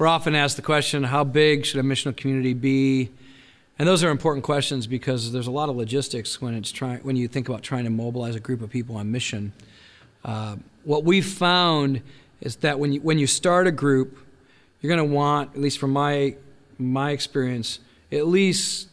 We're often asked the question, how big should a missional community be? And those are important questions because there's a lot of logistics when you think about trying to mobilize a group of people on mission. What we've found is that when you start a group, you're going to want, at least from my experience, at least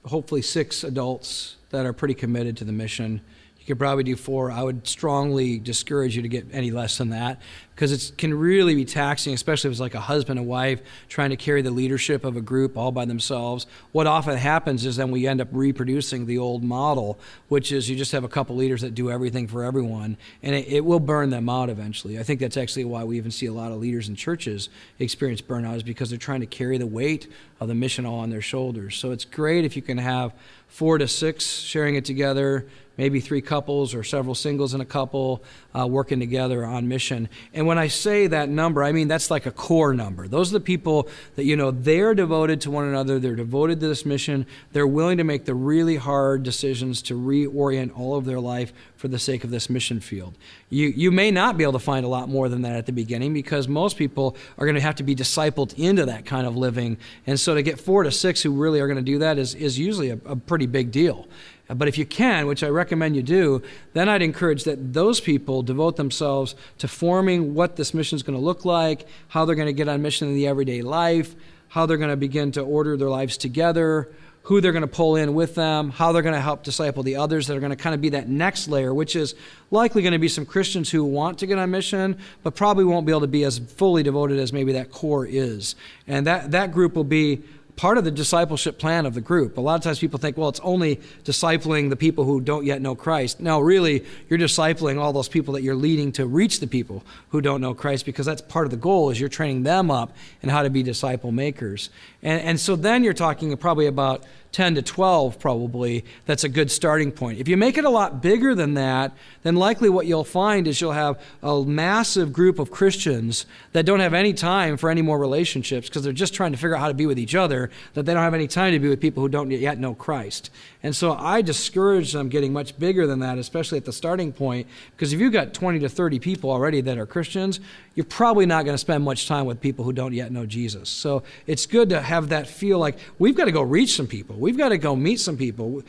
hopefully 6 adults that are pretty committed to the mission. You could probably do 4. I would strongly discourage you to get any less than that because it can really be taxing, especially if it's like a husband and wife trying to carry the leadership of a group all by themselves. What often happens is then we end up reproducing the old model, which is you just have a couple leaders that do everything for everyone, and it will burn them out eventually. I think that's actually why we even see a lot of leaders in churches experience burnout, is because they're trying to carry the weight of the mission all on their shoulders. So it's great if you can have 4 to 6 sharing it together, maybe 3 couples or several singles and a couple working together on mission. And when I say that number, I mean that's like a core number. Those are the people that, they're devoted to one another, they're devoted to this mission, they're willing to make the really hard decisions to reorient all of their life for the sake of this mission field. You may not be able to find a lot more than that at the beginning because most people are going to have to be discipled into that kind of living. And so to get 4 to 6 who really are going to do that is usually a pretty big deal. But if you can, which I recommend you do, then I'd encourage that those people devote themselves to forming what this mission is going to look like, how they're going to get on mission in the everyday life, how they're going to begin to order their lives together, who they're going to pull in with them, how they're going to help disciple the others that are going to kind of be that next layer, which is likely going to be some Christians who want to get on mission, but probably won't be able to be as fully devoted as maybe that core is. And that group will be part of the discipleship plan of the group. A lot of times people think, well, it's only discipling the people who don't yet know Christ. No, really, you're discipling all those people that you're leading to reach the people who don't know Christ, because that's part of the goal, is you're training them up in how to be disciple makers. And so then you're talking probably about 10 to 12 probably. That's a good starting point. If you make it a lot bigger than that, then likely what you'll find is you'll have a massive group of Christians that don't have any time for any more relationships because they're just trying to figure out how to be with each other, that they don't have any time to be with people who don't yet know Christ. And so I discourage them getting much bigger than that, especially at the starting point, because if you've got 20 to 30 people already that are Christians, you're probably not going to spend much time with people who don't yet know Jesus. So it's good to have that feel like we've got to go reach some people. We've got to go meet some people.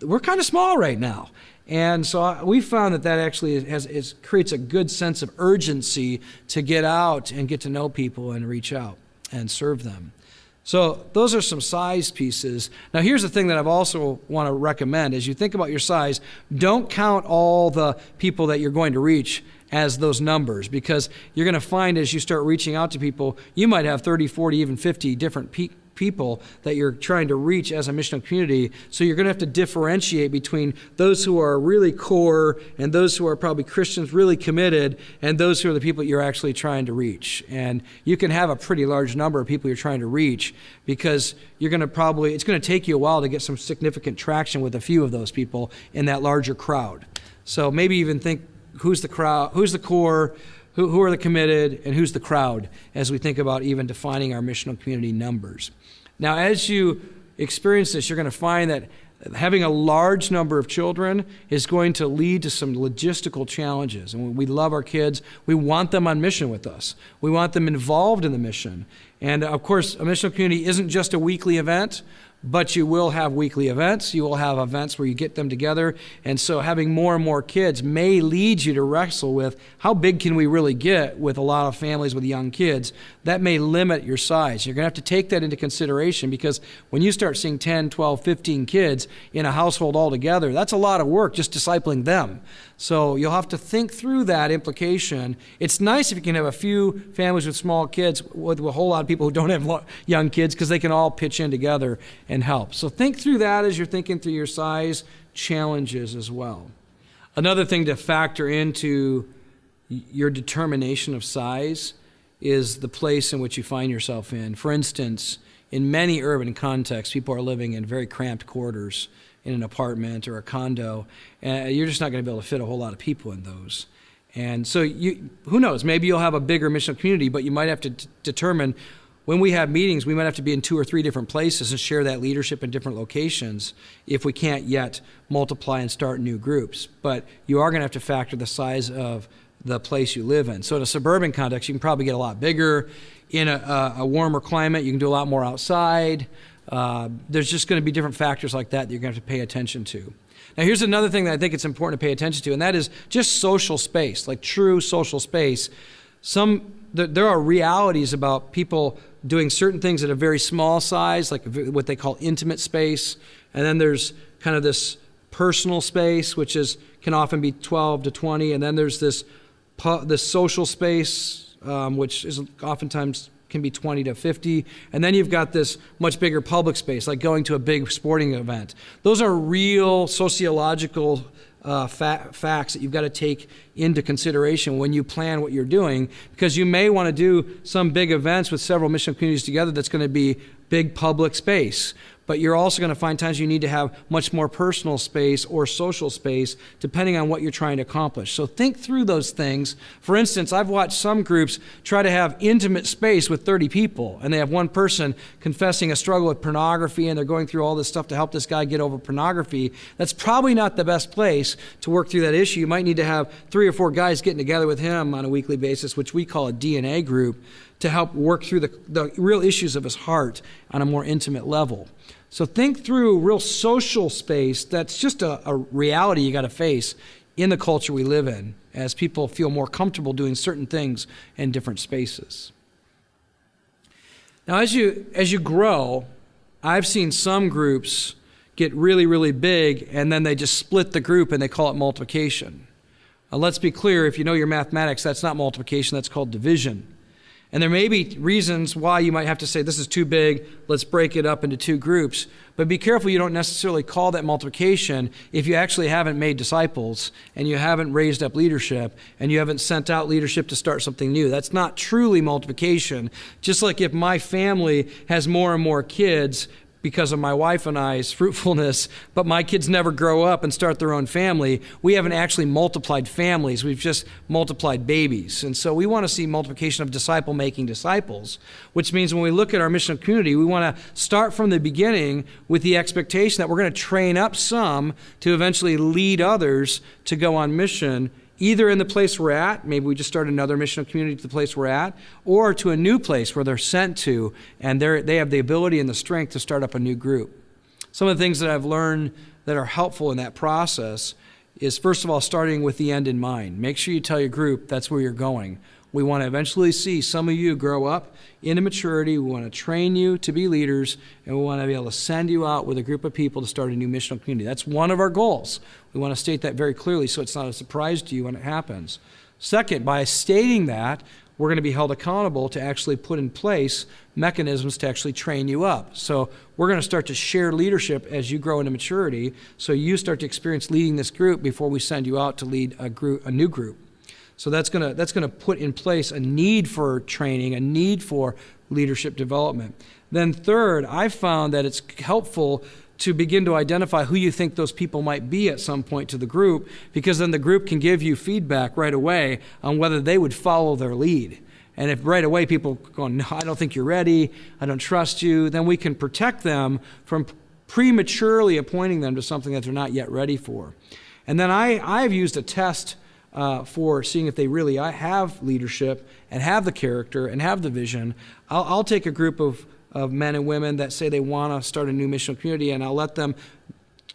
We're kind of small right now. And so we found that actually creates a good sense of urgency to get out and get to know people and reach out and serve them. So those are some size pieces. Now here's the thing that I've also want to recommend. As you think about your size, don't count all the people that you're going to reach as those numbers, because you're going to find as you start reaching out to people, you might have 30, 40, even 50 different people that you're trying to reach as a missional community. So you're going to have to differentiate between those who are really core and those who are probably Christians really committed and those who are the people you're actually trying to reach. And you can have a pretty large number of people you're trying to reach because it's going to take you a while to get some significant traction with a few of those people in that larger crowd. So maybe even think, who's the crowd, who's the core, who are the committed, and who's the crowd as we think about even defining our missional community numbers. Now, as you experience this, you're going to find that having a large number of children is going to lead to some logistical challenges. And we love our kids. We want them on mission with us. We want them involved in the mission. And of course, a missional community isn't just a weekly event, but you will have weekly events. You will have events where you get them together. And so having more and more kids may lead you to wrestle with how big can we really get with a lot of families with young kids. That may limit your size. You're going to have to take that into consideration, because when you start seeing 10, 12, 15 kids in a household altogether, that's a lot of work just discipling them. So you'll have to think through that implication. It's nice if you can have a few families with small kids with a whole lot of people who don't have young kids, because they can all pitch in together and help. So think through that as you're thinking through your size challenges as well. Another thing to factor into your determination of size is the place in which you find yourself in. For instance, in many urban contexts, people are living in very cramped quarters in an apartment or a condo, and you're just not going to be able to fit a whole lot of people in those. And so who knows, maybe you'll have a bigger missional community, but you might have to determine, when we have meetings, we might have to be in 2 or 3 different places and share that leadership in different locations if we can't yet multiply and start new groups. But you are going to have to factor the size of the place you live in. So in a suburban context, you can probably get a lot bigger. in a warmer climate, you can do a lot more outside. There's just going to be different factors like that you're going to have to pay attention to. Now, here's another thing that I think it's important to pay attention to, and that is just social space, like true social space. There are realities about people doing certain things at a very small size, like what they call intimate space, and then there's kind of this personal space, which can often be 12 to 20, and then there's this social space, which is oftentimes can be 20 to 50, and then you've got this much bigger public space, like going to a big sporting event. Those are real sociological facts that you've got to take into consideration when you plan what you're doing, because you may want to do some big events with several missional communities together that's going to be big public space. But you're also going to find times you need to have much more personal space or social space depending on what you're trying to accomplish. So think through those things. For instance, I've watched some groups try to have intimate space with 30 people, and they have one person confessing a struggle with pornography, and they're going through all this stuff to help this guy get over pornography. That's probably not the best place to work through that issue. You might need to have 3 or 4 guys getting together with him on a weekly basis, which we call a DNA group, to help work through the real issues of his heart on a more intimate level. So think through real social space. That's just a reality you got to face in the culture we live in as people feel more comfortable doing certain things in different spaces. Now, as you grow, I've seen some groups get really, really big, and then they just split the group and they call it multiplication. Now, let's be clear, if you know your mathematics, that's not multiplication, that's called division. And there may be reasons why you might have to say, this is too big, let's break it up into 2 groups. But be careful you don't necessarily call that multiplication if you actually haven't made disciples and you haven't raised up leadership and you haven't sent out leadership to start something new. That's not truly multiplication. Just like if my family has more and more kids because of my wife and I's fruitfulness, but my kids never grow up and start their own family, we haven't actually multiplied families. We've just multiplied babies. And so we want to see multiplication of disciple-making disciples, which means when we look at our missional community, we want to start from the beginning with the expectation that we're going to train up some to eventually lead others to go on mission, either in the place we're at, maybe we just start another missional community to the place we're at, or to a new place where they're sent to, and they have the ability and the strength to start up a new group. Some of the things that I've learned that are helpful in that process is, first of all, starting with the end in mind. Make sure you tell your group that's where you're going. We want to eventually see some of you grow up into maturity. We want to train you to be leaders, and we want to be able to send you out with a group of people to start a new missional community. That's one of our goals. We want to state that very clearly so it's not a surprise to you when it happens. Second, by stating that, we're going to be held accountable to actually put in place mechanisms to actually train you up. So we're going to start to share leadership as you grow into maturity, so you start to experience leading this group before we send you out to lead a new group. So that's going to put in place a need for training, a need for leadership development. Then third, I've found that it's helpful to begin to identify who you think those people might be at some point to the group, because then the group can give you feedback right away on whether they would follow their lead. And if right away people go, no, I don't think you're ready, I don't trust you, then we can protect them from prematurely appointing them to something that they're not yet ready for. And then I've used a test for seeing if they really have leadership and have the character and have the vision. I'll take a group of men and women that say they want to start a new missional community, and I'll let them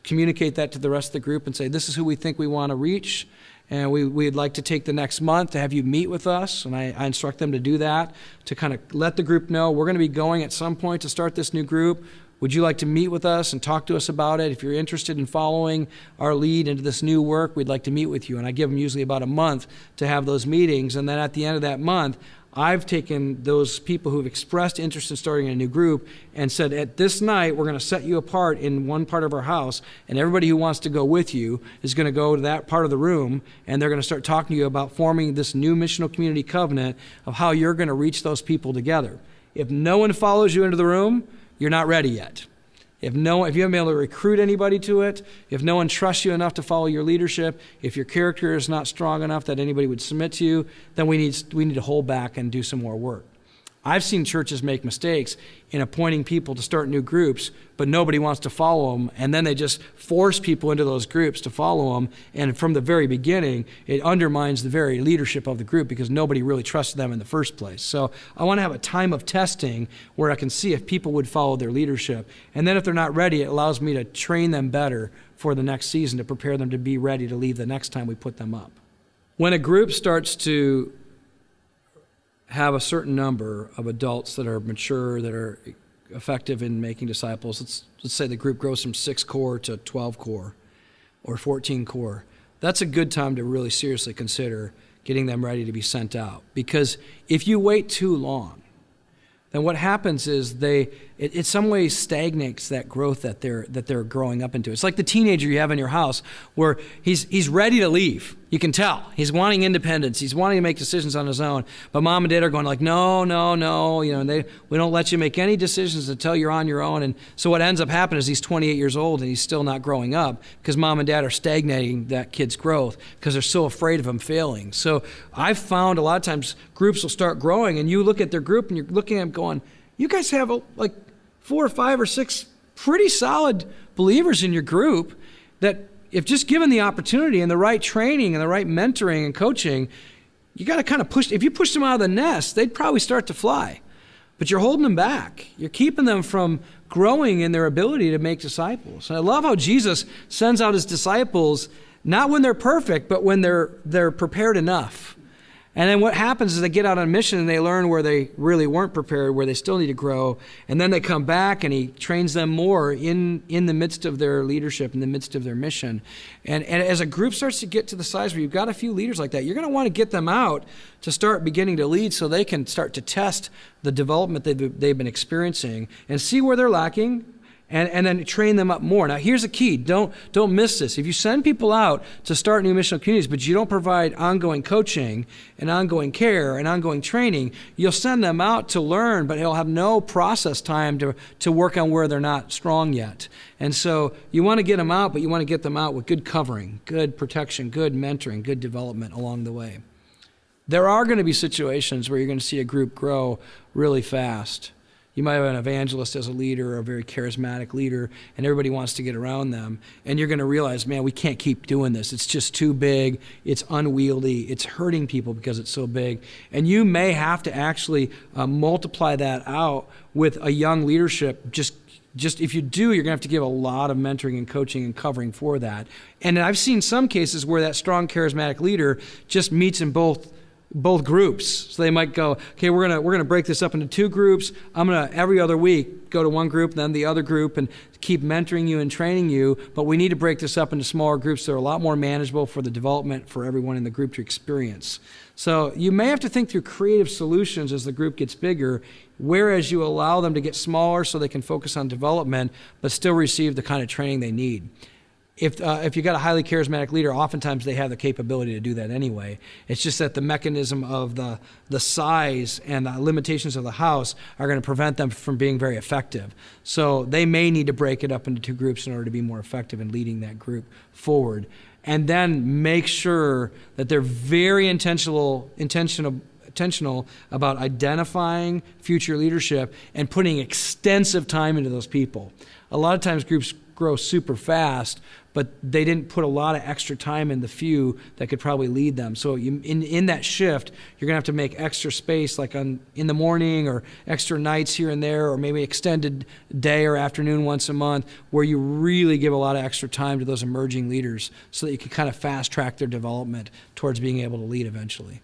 communicate that to the rest of the group and say, this is who we think we want to reach, and we'd like to take the next month to have you meet with us. And I instruct them to do that, to kind of let the group know we're going to be going at some point to start this new group. Would you like to meet with us and talk to us about it? If you're interested in following our lead into this new work, we'd like to meet with you. And I give them usually about a month to have those meetings. And then at the end of that month, I've taken those people who've expressed interest in starting a new group and said, at this night, we're going to set you apart in one part of our house, and everybody who wants to go with you is going to go to that part of the room, and they're going to start talking to you about forming this new missional community covenant of how you're going to reach those people together. If no one follows you into the room, you're not ready yet. If you haven't been able to recruit anybody to it, if no one trusts you enough to follow your leadership, if your character is not strong enough that anybody would submit to you, then we need to hold back and do some more work. I've seen churches make mistakes in appointing people to start new groups, but nobody wants to follow them, and then they just force people into those groups to follow them, and from the very beginning, it undermines the very leadership of the group because nobody really trusted them in the first place. So I want to have a time of testing where I can see if people would follow their leadership, and then if they're not ready, it allows me to train them better for the next season to prepare them to be ready to leave the next time we put them up. When a group starts to have a certain number of adults that are mature, that are effective in making disciples, let's say the group grows from 6 core to 12 core or 14 core, that's a good time to really seriously consider getting them ready to be sent out. Because if you wait too long, then what happens is it in some ways stagnates that growth that they're growing up into. It's like the teenager you have in your house where he's ready to leave. You can tell. He's wanting independence. He's wanting to make decisions on his own. But mom and dad are going like, no, and we don't let you make any decisions until you're on your own. And so what ends up happening is he's 28 years old and he's still not growing up because mom and dad are stagnating that kid's growth because they're so afraid of him failing. So I've found a lot of times groups will start growing and you look at their group and you're looking at them going, you guys have like 4 or 5 or 6 pretty solid believers in your group that if just given the opportunity and the right training and the right mentoring and coaching, you got to kind of push. If you push them out of the nest, they'd probably start to fly. But you're holding them back. You're keeping them from growing in their ability to make disciples. And I love how Jesus sends out his disciples, not when they're perfect, but when they're prepared enough. And then what happens is they get out on a mission and they learn where they really weren't prepared, where they still need to grow. And then they come back and he trains them more in the midst of their leadership, in the midst of their mission. And as a group starts to get to the size where you've got a few leaders like that, you're going to want to get them out to start beginning to lead so they can start to test the development they've been experiencing and see where they're lacking. And then train them up more. Now, here's a key. Don't miss this. If you send people out to start new missional communities, but you don't provide ongoing coaching and ongoing care and ongoing training, you'll send them out to learn, but they'll have no process time to work on where they're not strong yet. And so you want to get them out, but you want to get them out with good covering, good protection, good mentoring, good development along the way. There are going to be situations where you're going to see a group grow really fast. You might have an evangelist as a leader or a very charismatic leader, and everybody wants to get around them. And you're going to realize, man, we can't keep doing this. It's just too big. It's unwieldy. It's hurting people because it's so big. And you may have to actually multiply that out with a young leadership. Just if you do, you're going to have to give a lot of mentoring and coaching and covering for that. And I've seen some cases where that strong charismatic leader just meets in both groups. So they might go, okay, we're gonna break this up into 2 groups. I'm gonna every other week go to one group, then the other group, and keep mentoring you and training you. But we need to break this up into smaller groups that are a lot more manageable for the development for everyone in the group to experience. So you may have to think through creative solutions as the group gets bigger, whereas you allow them to get smaller so they can focus on development, but still receive the kind of training they need. If you got a highly charismatic leader, oftentimes they have the capability to do that anyway. It's just that the mechanism of the size and the limitations of the house are going to prevent them from being very effective. So they may need to break it up into 2 groups in order to be more effective in leading that group forward. And then make sure that they're very intentional about identifying future leadership and putting extensive time into those people. A lot of times groups grow super fast, but they didn't put a lot of extra time in the few that could probably lead them. So in that shift, you're going to have to make extra space like in the morning or extra nights here and there, or maybe extended day or afternoon once a month where you really give a lot of extra time to those emerging leaders so that you can kind of fast track their development towards being able to lead eventually.